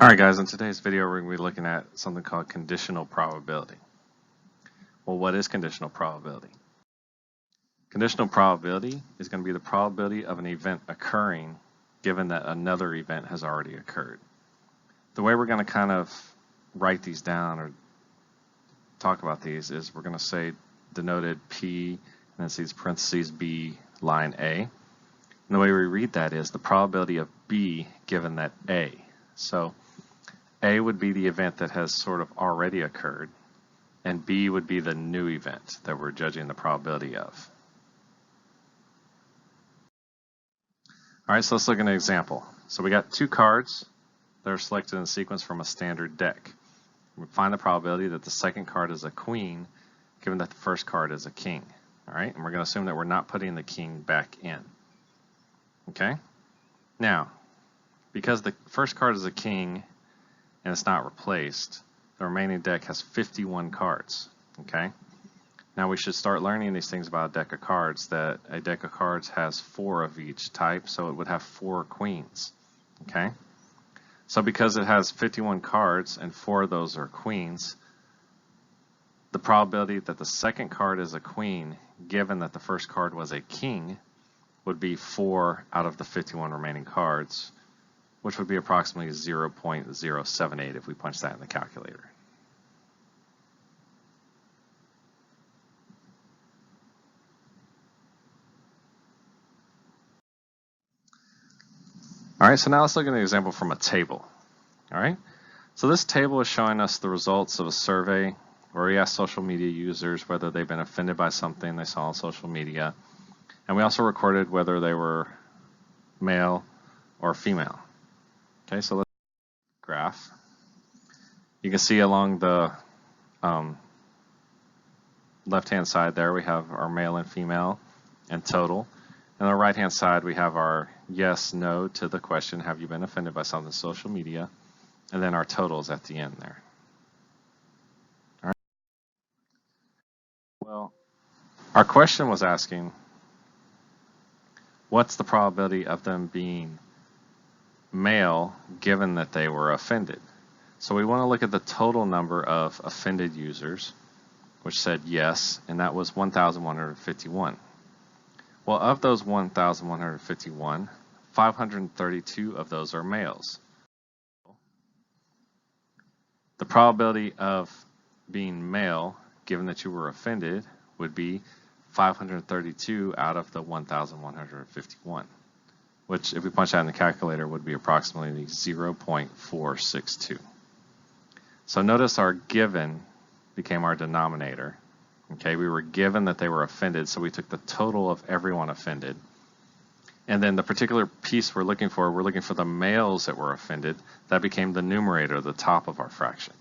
Alright guys, in today's video we're going to be looking at something called conditional probability. Well, what is conditional probability? Conditional probability is going to be the probability of an event occurring given that another event has already occurred. The way we're going to kind of write these down or talk about these is we're going to say denoted P and then these parentheses B line A. And the way we read that is the probability of B given that A. So A would be the event that has sort of already occurred, and B would be the new event that we're judging the probability of. All right, so let's look at an example. So we got two cards that are selected in sequence from a standard deck. We find the probability that the second card is a queen, given that the first card is a king. All right, and we're going to assume that we're not putting the king back in. Okay? Now, because the first card is a king, and it's not replaced, the remaining deck has 51 cards. Okay? Now we should start learning these things about a deck of cards, that a deck of cards has 4 of each type, so it would have 4 queens. Okay? So because it has 51 cards and 4 of those are queens, the probability that the second card is a queen, given that the first card was a king, would be 4 out of the 51 remaining cards, which would be approximately 0.078 if we punch that in the calculator. All right, so now let's look at an example from a table. All right, so this table is showing us the results of a survey where we asked social media users whether they've been offended by something they saw on social media, and we also recorded whether they were male or female. Okay, so let's graph. You can see along the left-hand side there we have our male and female and total. And on the right-hand side we have our yes, no to the question, have you been offended by something on social media? And then our totals at the end there. All right. Well, our question was asking, what's the probability of them being male given that they were offended? So we want to look at the total number of offended users, which said yes, and that was 1,151. Well, of those 1,151, 532 of those are males. The probability of being male, given that you were offended, would be 532 out of the 1,151, which if we punch that in the calculator would be approximately 0.462. So notice our given became our denominator. Okay, we were given that they were offended, so we took the total of everyone offended. And then the particular piece we're looking for the males that were offended. That became the numerator, the top of our fraction.